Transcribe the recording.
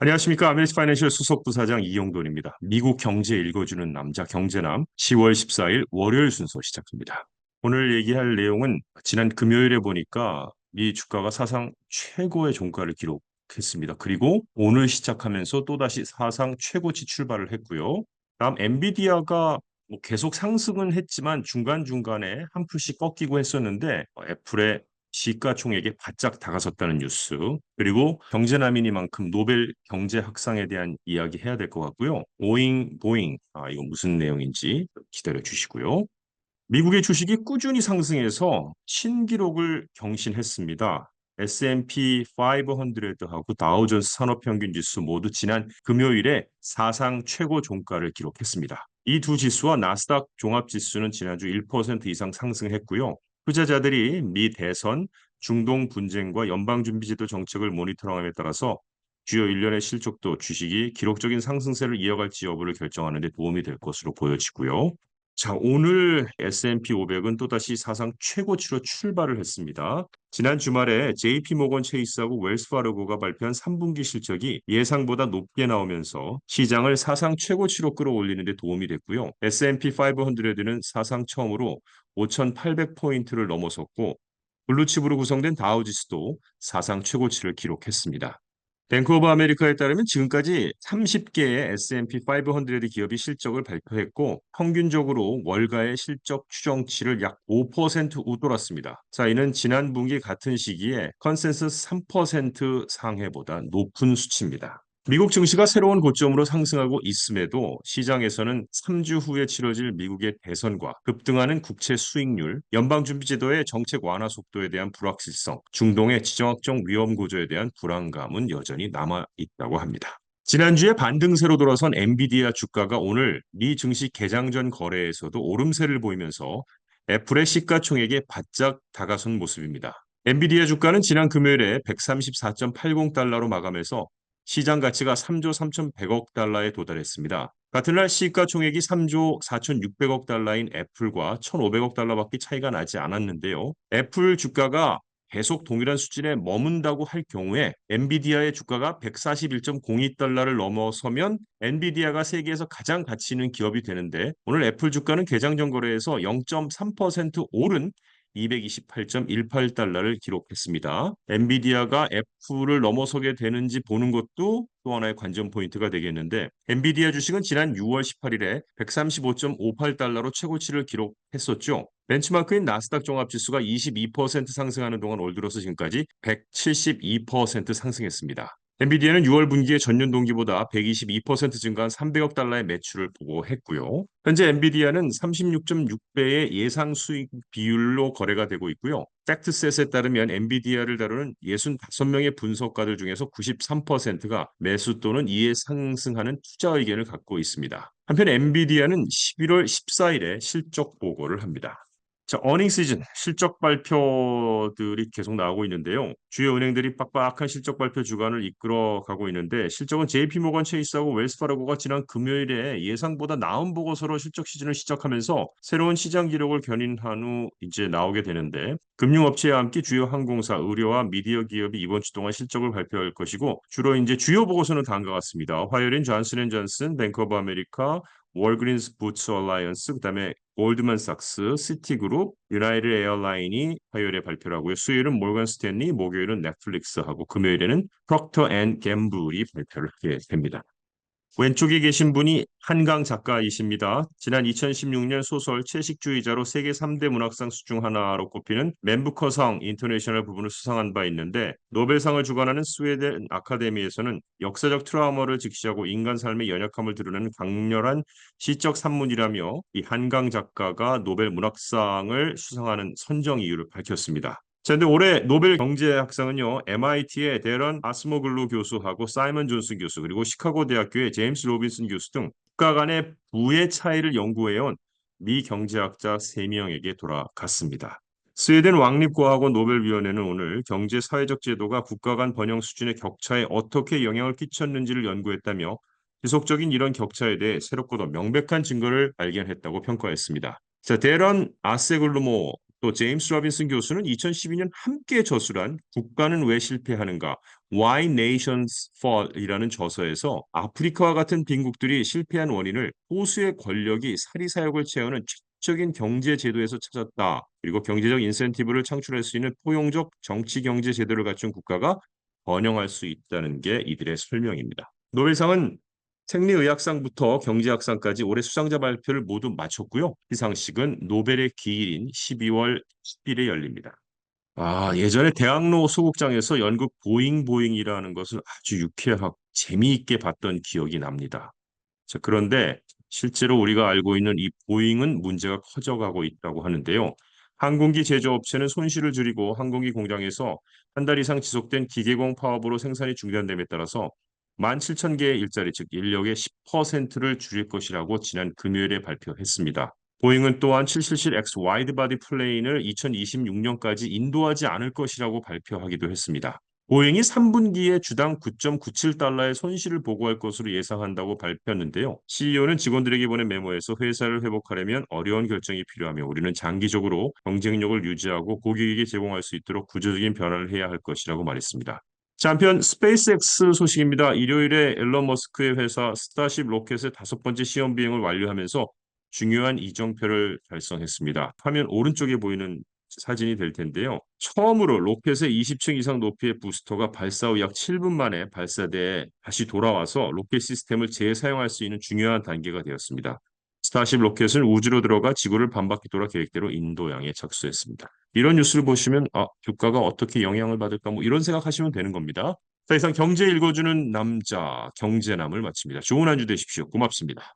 안녕하십니까. 아메리카 파이낸셜 수석부사장 이용돈입니다. 미국 경제 읽어주는 남자 경제남 10월 14일 월요일 순서 시작합니다. 오늘 얘기할 내용은 지난 금요일에 보니까 미 주가가 사상 최고의 종가를 기록했습니다. 그리고 오늘 시작하면서 또다시 사상 최고치 출발을 했고요. 다음 엔비디아가 계속 상승은 했지만 중간중간에 한 풀씩 꺾이고 했었는데 애플의 시가총액에 바짝 다가섰다는 뉴스, 그리고 경제난이니만큼 노벨 경제학상에 대한 이야기 해야 될 것 같고요. 보잉, 이거 무슨 내용인지 기다려 주시고요. 미국의 주식이 꾸준히 상승해서 신기록을 경신했습니다. S&P 500하고 다우존스 산업평균 지수 모두 지난 금요일에 사상 최고 종가를 기록했습니다. 이 두 지수와 나스닥 종합지수는 지난주 1% 이상 상승했고요. 투자자들이 미 대선, 중동 분쟁과 연방준비제도 정책을 모니터링함에 따라서 주요 일련의 실적도 주식이 기록적인 상승세를 이어갈지 여부를 결정하는 데 도움이 될 것으로 보여지고요. 자, 오늘 S&P 500은 또다시 사상 최고치로 출발을 했습니다. 지난 주말에 JP모건 체이스하고 웰스파르고가 발표한 3분기 실적이 예상보다 높게 나오면서 시장을 사상 최고치로 끌어올리는 데 도움이 됐고요. S&P 500는 사상 처음으로 5,800포인트를 넘어섰고 블루칩으로 구성된 다우지수도 사상 최고치를 기록했습니다. 뱅크 오브 아메리카에 따르면 지금까지 30개의 S&P 500 기업이 실적을 발표했고 평균적으로 월가의 실적 추정치를 약 5% 웃돌았습니다. 자, 이는 지난 분기 같은 시기에 컨센서스 3% 상회보다 높은 수치입니다. 미국 증시가 새로운 고점으로 상승하고 있음에도 시장에서는 3주 후에 치러질 미국의 대선과 급등하는 국채 수익률, 연방준비제도의 정책 완화 속도에 대한 불확실성, 중동의 지정학적 위험 구조에 대한 불안감은 여전히 남아 있다고 합니다. 지난주에 반등세로 돌아선 엔비디아 주가가 오늘 미 증시 개장 전 거래에서도 오름세를 보이면서 애플의 시가총액에 바짝 다가선 모습입니다. 엔비디아 주가는 지난 금요일에 134.80달러로 마감해서 시장 가치가 3조 3,100억 달러에 도달했습니다. 같은 날 시가총액이 3조 4,600억 달러인 애플과 1,500억 달러밖에 차이가 나지 않았는데요. 애플 주가가 계속 동일한 수준에 머문다고 할 경우에 엔비디아의 주가가 141.02달러를 넘어서면 엔비디아가 세계에서 가장 가치 있는 기업이 되는데 오늘 애플 주가는 개장 전 거래에서 0.3% 오른 228.18달러를 기록했습니다. 엔비디아가 애플을 넘어서게 되는지 보는 것도 또 하나의 관전 포인트가 되겠는데 엔비디아 주식은 지난 6월 18일에 135.58달러로 최고치를 기록했었죠. 벤치마크인 나스닥 종합지수가 22% 상승하는 동안 올 들어서 지금까지 172% 상승했습니다. 엔비디아는 6월 분기에 전년 동기보다 122% 증가한 300억 달러의 매출을 보고했고요. 현재 엔비디아는 36.6배의 예상 수익 비율로 거래가 되고 있고요. 팩트셋에 따르면 엔비디아를 다루는 65명의 분석가들 중에서 93%가 매수 또는 이에 상승하는 투자 의견을 갖고 있습니다. 한편 엔비디아는 11월 14일에 실적 보고를 합니다. 자, 어닝 시즌 실적 발표들이 계속 나오고 있는데요. 주요 은행들이 빡빡한 실적 발표 주간을 이끌어가고 있는데 실적은 JP모건 체이스하고 웰스파르고가 지난 금요일에 예상보다 나은 보고서로 실적 시즌을 시작하면서 새로운 시장 기록을 견인한 후 이제 나오게 되는데 금융업체와 함께 주요 항공사, 의료와 미디어 기업이 이번 주 동안 실적을 발표할 것이고 주로 이제 주요 보고서는 다음과 같습니다. 화요일엔 존슨앤존슨, 뱅크 오브 아메리카, 월그린스 부츠 얼라이언스, 그다음에 골드만삭스, 시티그룹, 유나이티드 에어라인이 화요일에 발표를 하고요. 수요일은 모건 스탠리, 목요일은 넷플릭스하고 금요일에는 프록터 앤 갬블이 발표를 하게 됩니다. 왼쪽에 계신 분이 한강 작가이십니다. 지난 2016년 소설 채식주의자로 세계 3대 문학상 중 하나로 꼽히는 맨부커상 인터내셔널 부분을 수상한 바 있는데 노벨상을 주관하는 스웨덴 아카데미에서는 역사적 트라우마를 직시하고 인간 삶의 연약함을 드러내는 강렬한 시적 산문이라며 이 한강 작가가 노벨 문학상을 수상하는 선정 이유를 밝혔습니다. 자, 근데 올해 노벨 경제학상은요, MIT의 데런 아스모글루 교수하고 사이먼 존슨 교수, 그리고 시카고 대학교의 제임스 로빈슨 교수 등 국가 간의 부의 차이를 연구해온 미 경제학자 3명에게 돌아갔습니다. 스웨덴 왕립과학원 노벨위원회는 오늘 경제 사회적 제도가 국가 간 번영 수준의 격차에 어떻게 영향을 끼쳤는지를 연구했다며 지속적인 이런 격차에 대해 새롭고도 명백한 증거를 발견했다고 평가했습니다. 자, 데런 아세글루모 또 제임스 로빈슨 교수는 2012년 함께 저술한 국가는 왜 실패하는가? Why Nations Fall이라는 저서에서 아프리카와 같은 빈국들이 실패한 원인을 보수의 권력이 사리사욕을 채우는 적인 경제 제도에서 찾았다. 그리고 경제적 인센티브를 창출할 수 있는 포용적 정치 경제 제도를 갖춘 국가가 번영할 수 있다는 게 이들의 설명입니다. 노벨상은 생리의학상부터 경제학상까지 올해 수상자 발표를 모두 마쳤고요. 시상식은 노벨의 기일인 12월 10일에 열립니다. 예전에 대학로 소극장에서 연극 보잉보잉이라는 것을 아주 유쾌하고 재미있게 봤던 기억이 납니다. 자, 그런데 실제로 우리가 알고 있는 이 보잉은 문제가 커져가고 있다고 하는데요. 항공기 제조업체는 손실을 줄이고 항공기 공장에서 한 달 이상 지속된 기계공 파업으로 생산이 중단됨에 따라서 17,000개의 일자리, 즉 인력의 10%를 줄일 것이라고 지난 금요일에 발표했습니다. 보잉은 또한 777X 와이드바디 플레인을 2026년까지 인도하지 않을 것이라고 발표하기도 했습니다. 보잉이 3분기에 주당 9.97달러의 손실을 보고할 것으로 예상한다고 발표했는데요. CEO는 직원들에게 보낸 메모에서 회사를 회복하려면 어려운 결정이 필요하며 우리는 장기적으로 경쟁력을 유지하고 고객에게 제공할 수 있도록 구조적인 변화를 해야 할 것이라고 말했습니다. 자, 한편 스페이스X 소식입니다. 일요일에 앨런 머스크의 회사 스타쉽 로켓의 5번째 시험 비행을 완료하면서 중요한 이정표를 달성했습니다. 화면 오른쪽에 보이는 사진이 될 텐데요. 처음으로 로켓의 20층 이상 높이의 부스터가 발사 후 약 7분 만에 발사대에 다시 돌아와서 로켓 시스템을 재사용할 수 있는 중요한 단계가 되었습니다. 스타쉽 로켓은 우주로 들어가 지구를 반바퀴 돌아 계획대로 인도양에 착수했습니다. 이런 뉴스를 보시면 주가가 어떻게 영향을 받을까 뭐 이런 생각하시면 되는 겁니다. 자, 이상 경제 읽어주는 남자 경제남을 마칩니다. 좋은 한 주 되십시오. 고맙습니다.